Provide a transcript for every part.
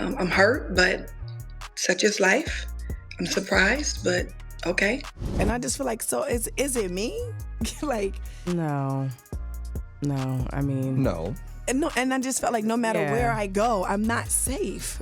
I'm hurt, but such is life. I'm surprised, but okay. And I just feel like, so is it me? Like, No, I mean, No. and I just felt like no matter where I go, I'm not safe.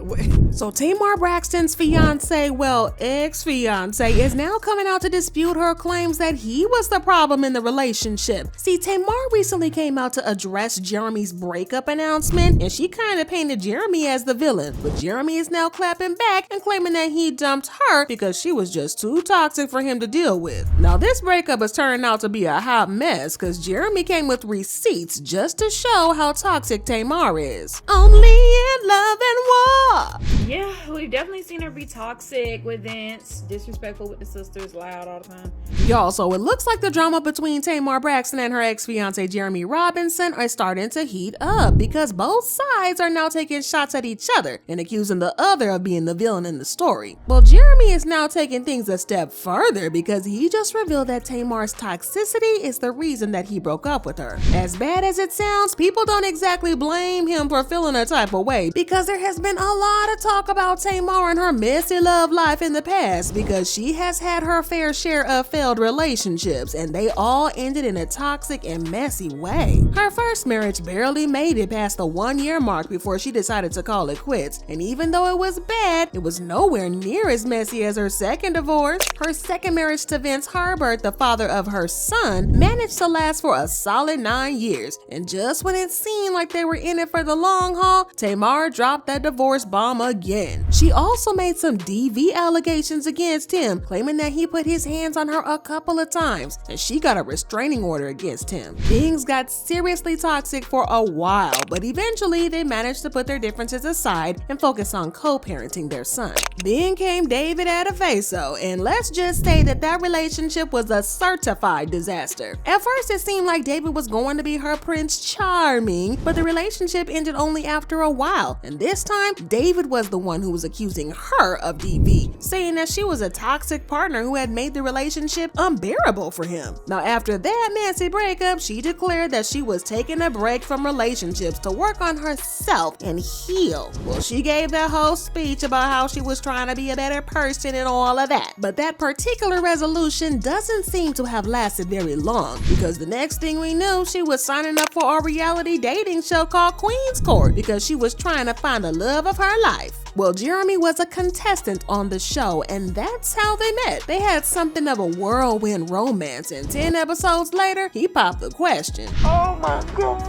So Tamar Braxton's fiance, well, ex-fiance, is now coming out to dispute her claims that he was the problem in the relationship. See, Tamar recently came out to address Jeremy's breakup announcement, and she kind of painted Jeremy as the villain. But Jeremy is now clapping back and claiming that he dumped her because she was just too toxic for him to deal with. Now, this breakup is turning out to be a hot mess because Jeremy came with receipts just to show how toxic Tamar is. Only in love and war. Yeah, we've definitely seen her be toxic with Vince, disrespectful with the sisters, loud all the time. Y'all, so it looks like the drama between Tamar Braxton and her ex-fiance Jeremy Robinson are starting to heat up because both sides are now taking shots at each other and accusing the other of being the villain in the story. Well, Jeremy is now taking things a step further because he just revealed that Tamar's toxicity is the reason that he broke up with her. As bad as it sounds, people don't exactly blame him for feeling a type of way because there has been a lot of talk about Tamar and her messy love life in the past because she has had her fair share of failed relationships and they all ended in a toxic and messy way. Her first marriage barely made it past the 1-year mark before she decided to call it quits, and even though it was bad, it was nowhere near as messy as her second divorce. Her second marriage to Vince Herbert, the father of her son, managed to last for a solid 9 years, and just when it seemed like they were in it for the long haul, Tamar dropped that divorce bomb again. She also made some DV allegations against him, claiming that he put his hands on her a couple of times, and she got a restraining order against him. Things got seriously toxic for a while, but eventually they managed to put their differences aside and focus on co-parenting their son. Then came David Adefeso, and let's just say that relationship was a certified disaster. At first it seemed like David was going to be her Prince Charming, but the relationship ended only after a while, and this time David was the one who was accusing her of DV, saying that she was a toxic partner who had made the relationship unbearable for him. Now, after that messy breakup, she declared that she was taking a break from relationships to work on herself and heal. Well, she gave that whole speech about how she was trying to be a better person and all of that, but that particular resolution doesn't seem to have lasted very long because the next thing we knew, she was signing up for a reality dating show called Queen's Court because she was trying to find the love of her life. Well, Jeremy was a contestant on the show, and that's how they met. They had something of a whirlwind romance, and 10 episodes later, he popped the question. Oh my God.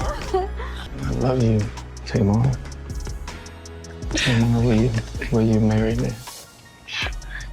I love you, Tamar. Tamar, will you marry me?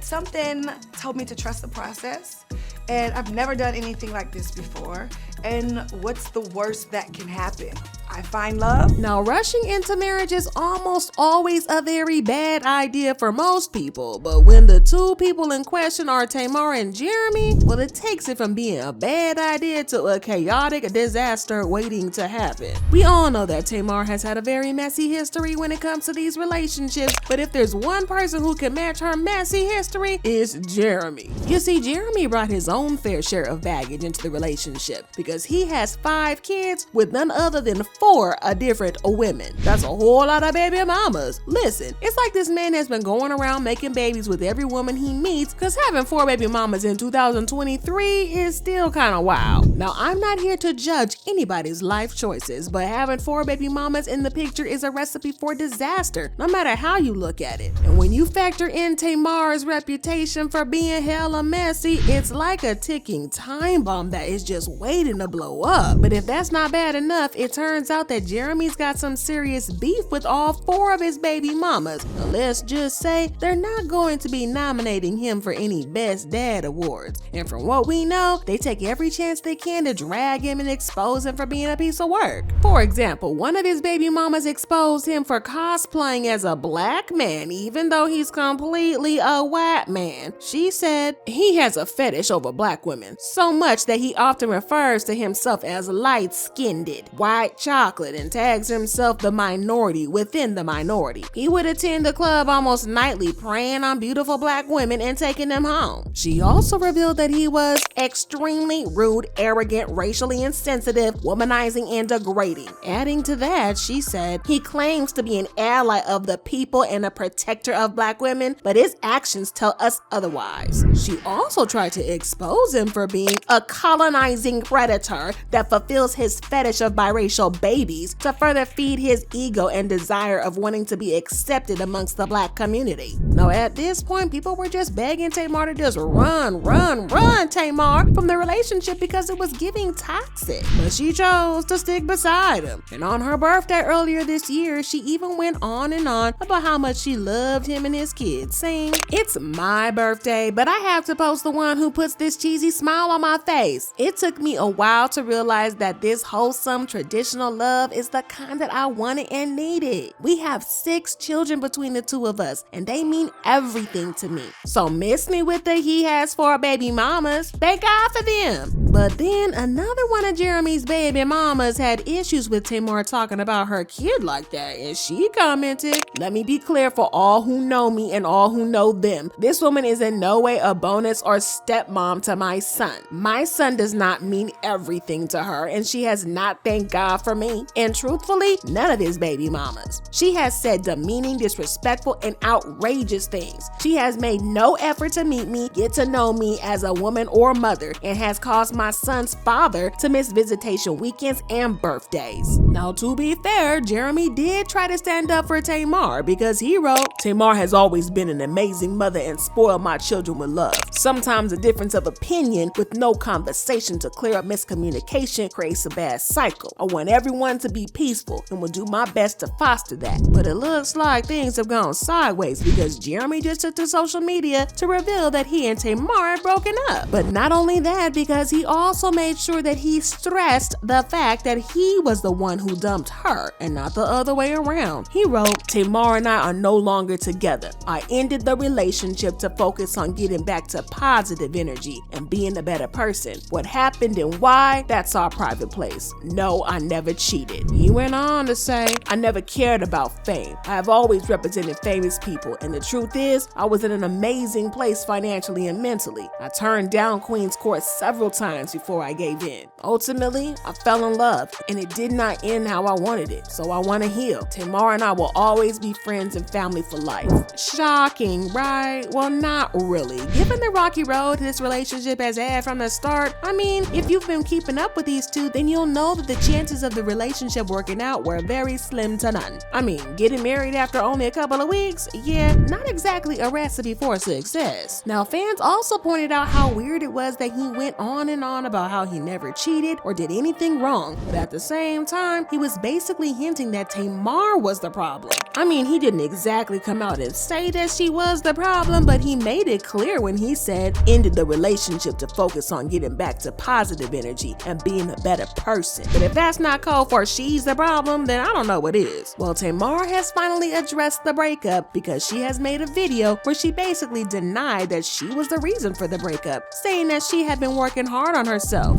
Something told me to trust the process, and I've never done anything like this before. And what's the worst that can happen? I find love. Now, rushing into marriage is almost always a very bad idea for most people, but when the two people in question are Tamar and Jeremy, well, it takes it from being a bad idea to a chaotic disaster waiting to happen. We all know that Tamar has had a very messy history when it comes to these relationships, but if there's one person who can match her messy history, it's Jeremy. You see, Jeremy brought his own fair share of baggage into the relationship because he has 5 kids with none other than 4 different women. That's a whole lot of baby mamas. Listen, it's like this man has been going around making babies with every woman he meets because having 4 baby mamas in 2023 is still kind of wild. Now, I'm not here to judge anybody's life choices, but having 4 baby mamas in the picture is a recipe for disaster, no matter how you look at it. And when you factor in Tamar's reputation for being hella messy, it's like a ticking time bomb that is just waiting to blow up. But if that's not bad enough, it turns out that Jeremy's got some serious beef with all 4 of his baby mamas. Now, let's just say they're not going to be nominating him for any Best Dad awards. And from what we know, they take every chance they can to drag him and expose him for being a piece of work. For example, one of his baby mamas exposed him for cosplaying as a black man, even though he's completely a white man. She said he has a fetish over black women, so much that he often refers to himself as light-skinned, white child chocolate and tags himself the minority within the minority. He would attend the club almost nightly, preying on beautiful black women and taking them home. She also revealed that he was extremely rude, arrogant, racially insensitive, womanizing, and degrading. Adding to that, she said, he claims to be an ally of the people and a protector of black women, but his actions tell us otherwise. She also tried to expose him for being a colonizing predator that fulfills his fetish of biracial babies to further feed his ego and desire of wanting to be accepted amongst the black community. Now at this point, people were just begging Tamar to just run Tamar from the relationship because it was giving toxic. But she chose to stick beside him. And on her birthday earlier this year, she even went on and on about how much she loved him and his kids, saying, "It's my birthday, but I have to post the one who puts this cheesy smile on my face. It took me a while to realize that this wholesome traditional love is the kind that I wanted and needed. We have 6 children between the two of us, and they mean everything to me. So miss me with the he has 4 baby mamas. Thank God for them." But then another one of Jeremy's baby mamas had issues with Tamar talking about her kid like that, and she commented, "Let me be clear for all who know me and all who know them. This woman is in no way a bonus or stepmom to my son. My son does not mean everything to her, and she has not thanked God for me. And truthfully, none of his baby mamas. She has said demeaning, disrespectful, and outrageous things. She has made no effort to meet me, get to know me as a woman or mother, and has caused my son's father to miss visitation weekends and birthdays." Now, to be fair, Jeremy did try to stand up for Tamar because he wrote, "Tamar has always been an amazing mother and spoiled my children with love. Sometimes a difference of opinion with no conversation to clear up miscommunication creates a bad cycle. I want everyone to be peaceful and will do my best to foster that." But it looks like things have gone sideways because Jeremy just took to social media to reveal that he and Tamar had broken up. But not only that, because he also made sure that he stressed the fact that he was the one who dumped her and not the other way around. He wrote, "Tamar and I are no longer together. I ended the relationship to focus on getting back to positive energy and being a better person. What happened and why, that's our private place. No, I never cheated." He went on to say, "I never cared about fame. I have always represented famous people, and the truth is, I was in an amazing place financially and mentally. I turned down Queen's Court several times before I gave in. Ultimately, I fell in love, and it did not end how I wanted it, so I want to heal. Tamar and I will always be friends and family for life." Shocking, right? Well, not really. Given the rocky road this relationship has had from the start, I mean, if you've been keeping up with these two, then you'll know that the chances of the relationship working out were very slim to none. I mean, getting married after only a couple of weeks, yeah, not exactly a recipe for success. Now, fans also pointed out how weird it was that he went on and on about how he never cheated or did anything wrong, but at the same time, he was basically hinting that Tamar was the problem. I mean, he didn't exactly come out and say that she was the problem, but he made it clear when he said, "Ended the relationship to focus on getting back to positive energy and being a better person." But if that's not code for she's the problem, then I don't know what is. Well, Tamar has finally addressed the breakup because she has made a video where she basically denied that she was the reason for the breakup, saying that she had been working hard on herself.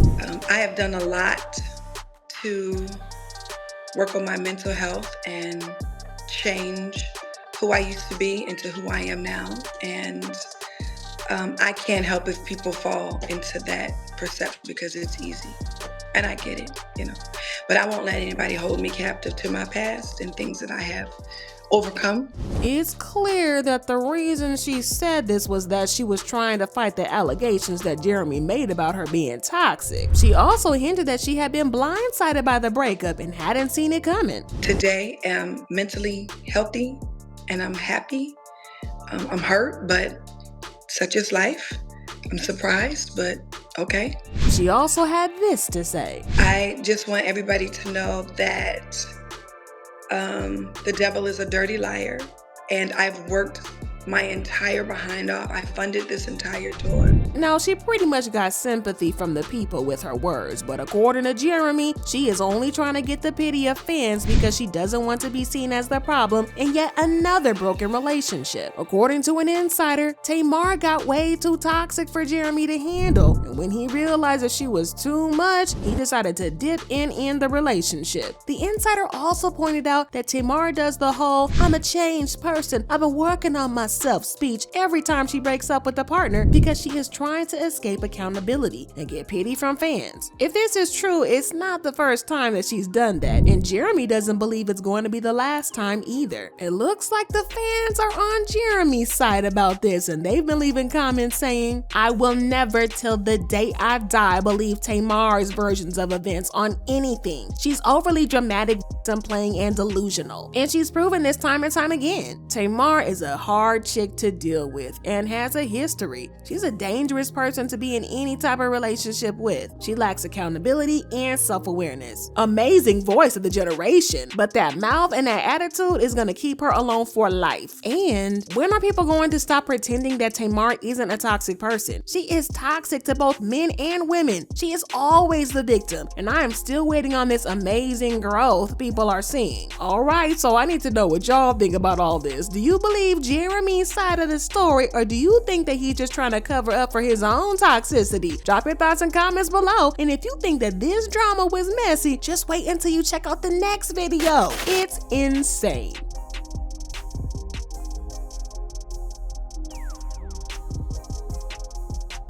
I have done a lot to work on my mental health and change who I used to be into who I am now. And I can't help if people fall into that perception because it's easy. And I get it. But I won't let anybody hold me captive to my past and things that I have overcome. It's clear that the reason she said this was that she was trying to fight the allegations that Jeremy made about her being toxic. She also hinted that she had been blindsided by the breakup and hadn't seen it coming. Today, I'm mentally healthy and I'm happy. I'm hurt, but such is life. I'm surprised, but okay. She also had this to say. I just want everybody to know that the devil is a dirty liar, and I've worked my entire behind off. I funded this entire tour. Now, she pretty much got sympathy from the people with her words, but according to Jeremy, she is only trying to get the pity of fans because she doesn't want to be seen as the problem in yet another broken relationship. According to an insider, Tamar got way too toxic for Jeremy to handle, and when he realized that she was too much, he decided to dip in the relationship. The insider also pointed out that Tamar does the whole "I'm a changed person, I've been working on myself" speech every time she breaks up with a partner because she is trying to escape accountability and get pity from fans. If this is true, it's not the first time that she's done that, and Jeremy doesn't believe it's going to be the last time either. It looks like the fans are on Jeremy's side about this, and they've been leaving comments saying, "I will never till the day I die believe Tamar's versions of events on anything. She's overly dramatic, victim playing, and delusional. And she's proven this time and time again. Tamar is a hard chick to deal with and has a history. She's a dangerous person to be in any type of relationship with. She lacks accountability and self-awareness. Amazing voice of the generation, but that mouth and that attitude is gonna keep her alone for life. And when are people going to stop pretending that Tamar isn't a toxic person? She is toxic to both men and women. She is always the victim, and I am still waiting on this amazing growth people are seeing." Alright, so I need to know what y'all think about all this. Do you believe Jeremy's side of the story, or do you think that he's just trying to cover up for his own toxicity? Drop your thoughts and comments below, and if you think that this drama was messy, just wait until you check out the next video. It's insane.